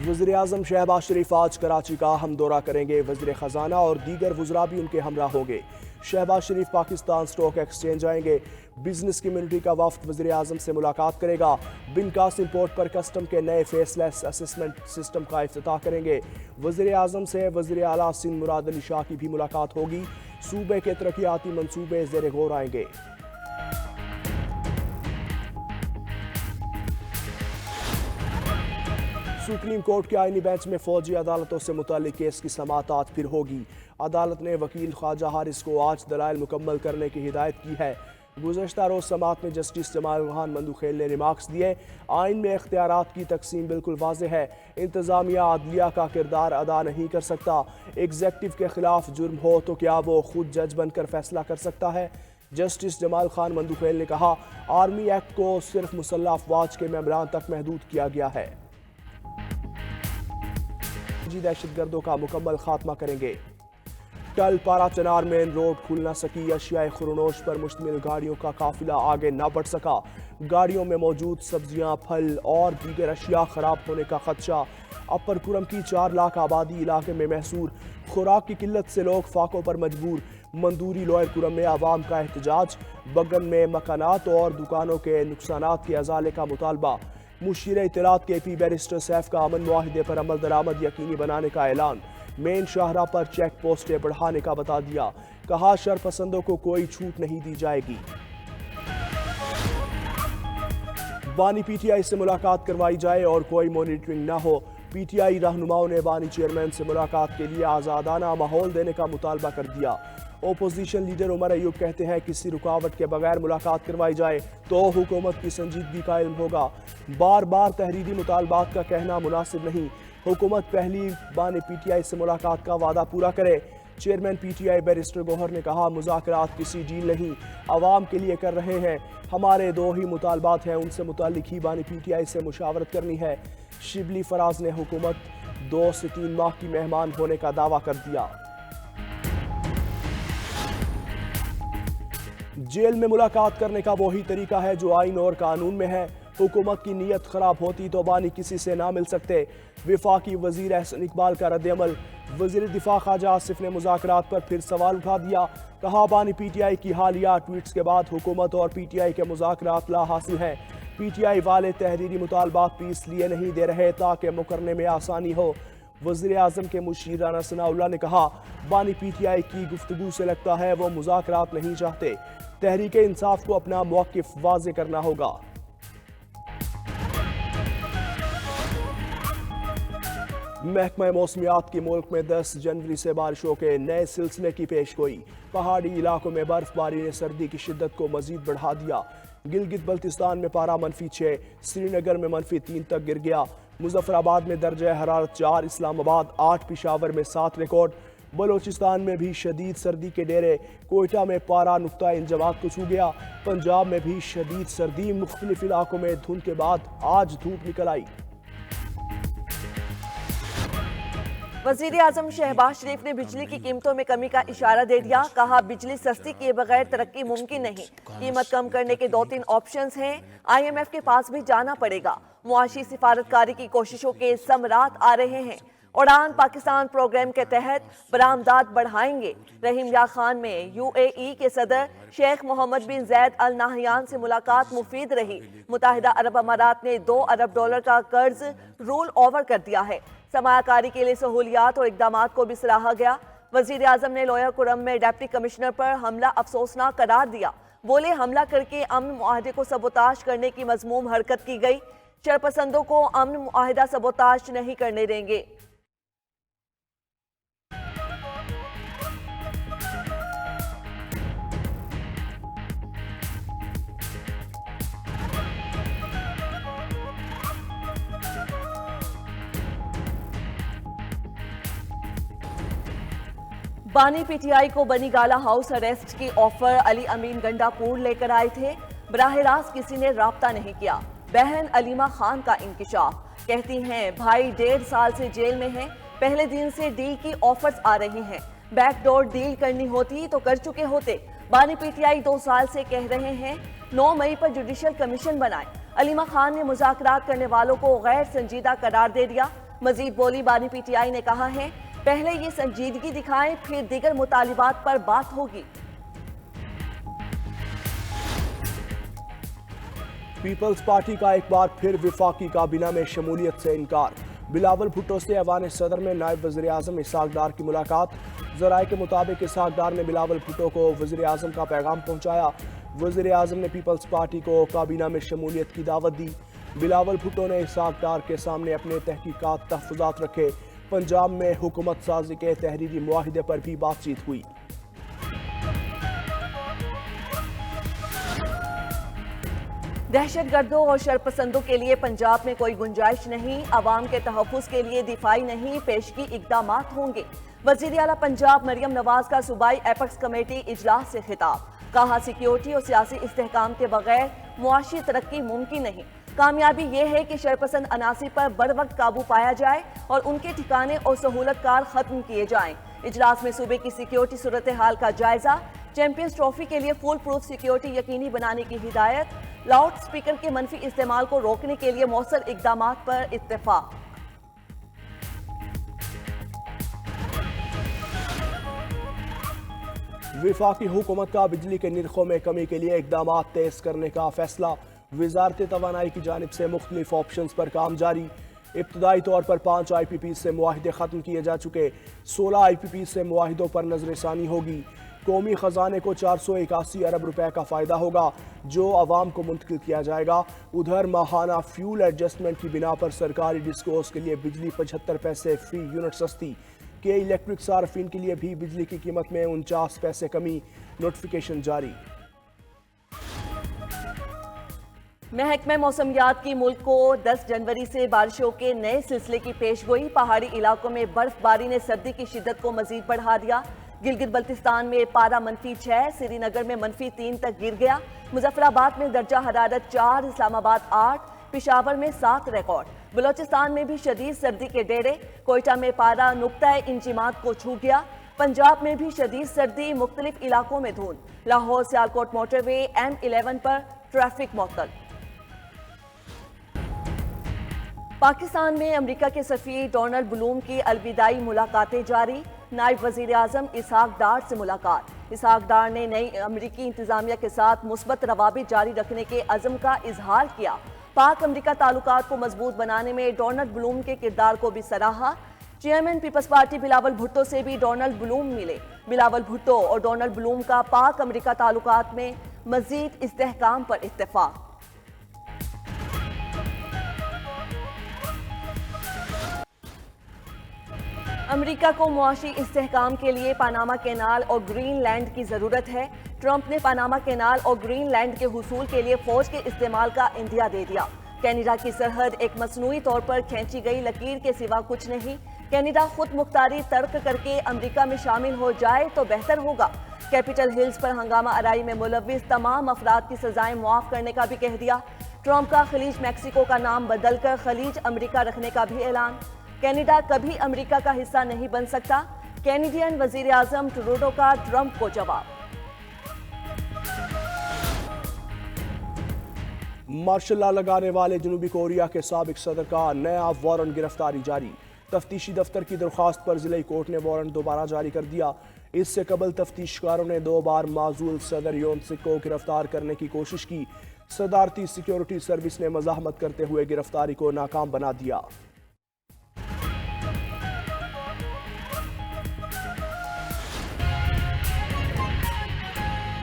वज़ीर आज़म शहबाज शरीफ आज कराची का हम दौरा करेंगे। वज़ीर ख़जाना और दीगर वज़रा भी उनके हमरा होंगे। शहबाज शरीफ पाकिस्तान स्टॉक एक्सचेंज आएंगे। बिजनेस कम्युनिटी का वफ्द वज़ीर आज़म से मुलाकात करेगा। बिनकास इंपोर्ट पर कस्टम के नए फेसलेस असेसमेंट सिस्टम का इफ्तिताह करेंगे। वज़ीर आज़म से वज़ीर आला सिंध मुराद अली शाह की भी मुलाकात होगी। सूबे के तरक्याती मंसूबे ज़ेर गौर आएंगे। सुप्रीम कोर्ट के आईनी बेंच में फौजी अदालतों से मुताल्लिक केस की समाअत आज फिर होगी। अदालत ने वकील ख्वाजा हारिस को आज दलाइल मुकम्मल करने की हिदायत की है। गुज़श्ता रोज़ समाअत में जस्टिस जमाल खान मंदूखेल ने रिमार्क्स दिए। आइन में इख्तियारात की तकसीम बिल्कुल वाज़ेह है। इंतज़ामिया अदलिया का किरदार अदा नहीं कर सकता। एग्जेक्टिव के खिलाफ जुर्म हो तो क्या वो खुद जज बनकर फैसला कर सकता है? जस्टिस जमाल खान मंदूखेल ने कहा, आर्मी एक्ट को सिर्फ मुसल्लह अफवाज के मेंबरान तक महदूद किया गया है। दहशतगर्दों का मुकम्मल खात्मा करेंगे। टल पारा चनार मेन रोड खुल न सकी। अशियाए खुरनोश पर मुश्तमिल गाड़ियों का काफिला आगे न बढ़ सका। गाड़ियों में मौजूद सब्जियां, फल और दीगर अशिया खराब होने का खदशा। अपर कुरम की 4 लाख आबादी इलाके में महसूर। खुराक की किल्लत से लोग फाकों पर मजबूर। मंदूरी लोअर कुरम में आवाम का एहतजाज। बगन में मकानात और दुकानों के नुकसानात के अजाले का मुतालबा। मुशीर इत्तलात के पी बैरिस्टर सैफ का अमन मुआहिदे पर अमल दरामद यकीनी बनाने का ऐलान। मेन शाहरा पर चेक पोस्टें बढ़ाने का बता दिया। कहा, शरपसंदों को कोई छूट नहीं दी जाएगी। बानी पीटीआई से मुलाकात करवाई जाए और कोई मॉनिटरिंग न हो। पीटीआई रहनुमाओं ने बानी चेयरमैन से मुलाकात के लिए आज़ादाना माहौल देने का मुतालबा कर दिया। ओपोजिशन लीडर उमर अयूब कहते हैं, किसी रुकावट के बगैर मुलाकात करवाई जाए तो हुकूमत की संजीदगी का इल्म होगा। बार बार तहरीरी मुतालबात का कहना मुनासिब नहीं। हुकूमत पहली बानी पीटीआई से मुलाकात का वादा पूरा करे। चेयरमैन पीटीआई बैरिस्टर गौहर ने कहा, मुज़ाकरात किसी डील नहीं, आवाम के लिए कर रहे हैं। हमारे 2 ही मुतालबात हैं, उनसे मुताल्लिक ही बानी पीटीआई से मुशावरत करनी है। शिबली फराज ने हुकूमत 2 से 3 माह की मेहमान होने का दावा कर दिया। जेल में मुलाकात करने का वही तरीका है जो आइन और कानून में है। हुकूमत की नीयत खराब होती तो बानी किसी से ना मिल सकते। विफाकी वजीर एहसन इकबाल का रद्द-ए-अमल। वजीर दिफा ख्वाजा आसिफ ने मुज़ाकरात पर फिर सवाल उठा दिया। कहा, बानी पीटीआई की हालिया ट्वीट्स के बाद हुकूमत और पीटीआई के मुज़ाकरात ला हासिल हैं। पीटीआई वाले तहरीरी मुतालबात भी इसलिए नहीं दे रहे ताकि मुकरने में आसानी हो। वज़ीर आज़म के मुशीर राना सनाउल्लाह ने कहा, बानी पीटीआई की गुफ्तगू से लगता है वो मुज़ाकरात नहीं चाहते। तहरीक इंसाफ को अपना मौक़िफ़ वाज़े करना होगा। महकमा मौसमियात की मुल्क में 10 जनवरी से बारिशों के नए सिलसिले की पेशगोई। पहाड़ी इलाकों में बर्फबारी ने सर्दी की शिद्दत को मजीद बढ़ा दिया। गिलगित बल्तिस्तान में पारा -6, श्रीनगर में -3 तक गिर गया। मुजफ्फराबाद में दर्जा हरारत 4, इस्लामाबाद 8, पिशावर में 7 रिकॉर्ड। बलोचिस्तान में भी शदीद सर्दी के डेरे। कोयटा में पारा नुक्ता इंजमात को छू गया। पंजाब में भी शदीद सर्दी। मुख्तलिफ इलाकों में धुंध के बाद आज धूप निकल आई। वज़ीर आज़म शहबाज शरीफ ने बिजली की कीमतों में कमी का इशारा दे दिया। कहा, बिजली सस्ती किए बगैर तरक्की मुमकिन नहीं। कीमत कम करने के 2-3 ऑप्शंस हैं। IMF के पास भी जाना पड़ेगा। मुआशी सिफारतकारी की कोशिशों के समरात आ रहे हैं। उड़ान पाकिस्तान प्रोग्राम के तहत बरामदात बढ़ाएंगे। रहीम या खान में UAE के सदर शेख मोहम्मद बिन जैद अल नाहयान से मुलाकात मुफीद रही। मुत्तहिदा अरब अमारात ने $2 अरब का कर्ज रोल ओवर कर दिया है। सरमायाकारी के लिए सहूलियात और इकदामात को भी सराहा गया। वजीर आजम ने लोया कुरम में डिप्टी कमिश्नर पर हमला अफसोसनाक करार दिया। बोले, हमला करके अमन मुआहदे को सबोताश करने की मजमूम हरकत की गई। शरपसंदों को अमन मुआहदा सबोताश नहीं करने देंगे। बानी पीटीआई को बनी गाला हाउस अरेस्ट की ऑफर अली अमीन गंडापुर लेकर आए थे। बराह रास्त किसी ने राब्ता नहीं किया। बहन अलीमा खान का इंकिशाफ। कहती हैं, भाई 1.5 साल से जेल में हैं। पहले दिन से डील की ऑफर्स आ रही हैं। बैकडोर डील करनी होती तो कर चुके होते। बानी पीटीआई 2 साल से कह रहे हैं 9 मई पर जुडिशल कमीशन बनाए। अलीमा खान ने मुज़ाकरात करने वालों को गैर संजीदा करार दे दिया। مزید بولی بانی پی ٹی آئی نے کہا ہے پہلے یہ سنجیدگی دکھائیں پھر دیگر مطالبات پر بات ہوگی۔ پیپلز پارٹی کا ایک بار پھر وفاقی کابینہ میں شمولیت سے انکار۔ بلاول بھٹو سے ایوان صدر میں نائب وزیر اعظم اسحاق ڈار کی ملاقات۔ ذرائع کے مطابق اسحاق ڈار نے بلاول بھٹو کو وزیر اعظم کا پیغام پہنچایا۔ وزیر اعظم نے پیپلز پارٹی کو کابینہ میں شمولیت کی دعوت دی۔ بلاول بھٹو نے اسحاق ڈار کے سامنے اپنے تحقیقات تحفظات رکھے۔ پنجاب میں حکومت سازی کے تحریری معاہدے پر بھی بات چیت ہوئی۔ دہشت گردوں اور شرپسندوں کے لیے پنجاب میں کوئی گنجائش نہیں، عوام کے تحفظ کے لیے دفاعی نہیں پیشگی اقدامات ہوں گے۔ وزیر اعلیٰ پنجاب مریم نواز کا صوبائی ایپیکس کمیٹی اجلاس سے خطاب، کہا سیکیورٹی اور سیاسی استحکام کے بغیر معاشی ترقی ممکن نہیں، کامیابی یہ ہے کہ شرپسند عناصر پر بر وقت قابو پایا جائے اور ان کے ٹھکانے اور سہولت کار ختم کیے جائیں۔ اجلاس میں صوبے کی سیکیورٹی صورتحال کا جائزہ، چیمپئنز ٹرافی کے لیے فول پروف سیکیورٹی یقینی بنانے کی ہدایت، لاؤڈ سپیکر کے منفی استعمال کو روکنے کے لیے مؤثر اقدامات پر اتفاق۔ وفاقی حکومت کا بجلی کے نرخوں میں کمی کے لیے اقدامات تیز کرنے کا فیصلہ۔ وزارت توانائی کی جانب سے مختلف آپشنز پر کام جاری۔ ابتدائی طور پر 5 آئی پی پی سے معاہدے ختم کیے جا چکے، 16 آئی پی پی سے معاہدوں پر نظر ثانی ہوگی۔ قومی خزانے کو 481 ارب روپے کا فائدہ ہوگا جو عوام کو منتقل کیا جائے گا۔ ادھر ماہانہ فیول ایڈجسٹمنٹ کی بنا پر سرکاری ڈسکوز کے لیے بجلی 75 پیسے فی یونٹ سستی۔ کے الیکٹرک صارفین کے لیے بھی بجلی کی قیمت میں 49 پیسے کمی، نوٹیفیکیشن جاری۔ محکمہ موسمیات کی ملک کو 10 جنوری سے بارشوں کے نئے سلسلے کی پیشگوئی، پہاڑی علاقوں میں برف باری نے سردی کی شدت کو مزید بڑھا دیا۔ گلگت بلتستان میں پارہ -6، سری نگر میں -3 تک گر گیا۔ مظفر آباد میں درجہ حرارت 4، اسلام آباد 8، پشاور میں 7 ریکارڈ۔ بلوچستان میں بھی شدید سردی کے ڈیرے، کوئٹہ میں پارہ نقطۂ انجماد کو چھو گیا۔ پنجاب میں بھی شدید سردی، مختلف علاقوں میں دھند۔ لاہور سیالکوٹ موٹر وے M11 پر ٹریفک معطل۔ پاکستان میں امریکہ کے سفیر ڈونلڈ بلوم کی الوداعی ملاقاتیں جاری۔ نائب وزیر اعظم اسحاق ڈار سے ملاقات۔ اسحاق ڈار نے نئی امریکی انتظامیہ کے ساتھ مثبت روابط جاری رکھنے کے عزم کا اظہار کیا۔ پاک امریکہ تعلقات کو مضبوط بنانے میں ڈونلڈ بلوم کے کردار کو بھی سراہا۔ Chairman Peoples Party Bilawal Bhutto سے بھی ڈونلڈ بلوم ملے۔ بلاول بھٹو اور ڈونلڈ بلوم کا پاک امریکہ تعلقات میں مزید استحکام پر اتفاق۔ امریکہ کو معاشی استحکام کے لیے پاناما کینال اور گرین لینڈ کی ضرورت ہے۔ ٹرمپ نے پاناما کینال اور گرین لینڈ کے حصول کے لیے فوج کے استعمال کا عندیہ دے دیا۔ کینیڈا کی سرحد ایک مصنوعی طور پر کھینچی گئی لکیر کے سوا کچھ نہیں۔ کینیڈا خود مختاری ترک کر کے امریکہ میں شامل ہو جائے تو بہتر ہوگا۔ کیپٹل ہلز پر ہنگامہ آرائی میں ملوث تمام افراد کی سزائیں معاف کرنے کا بھی کہہ دیا۔ ٹرمپ کا خلیج میکسیکو کا نام بدل کر خلیج امریکہ رکھنے کا بھی اعلان۔ کینیڈا کبھی امریکہ کا حصہ نہیں بن سکتا، کینیڈین وزیر اعظم ٹروڈو کا ٹرمپ کو جواب۔ مارشل لا لگانے والے جنوبی کوریا کے سابق صدر کا نیا وارنٹ گرفتاری جاری۔ تفتیشی دفتر کی درخواست پر ضلعی کورٹ نے وارنٹ دوبارہ جاری کر دیا۔ اس سے قبل تفتیشکاروں نے 2 بار معزول صدر یون سک کو گرفتار کرنے کی کوشش کی۔ صدارتی سیکیورٹی سروس نے مزاحمت کرتے ہوئے گرفتاری کو ناکام بنا دیا۔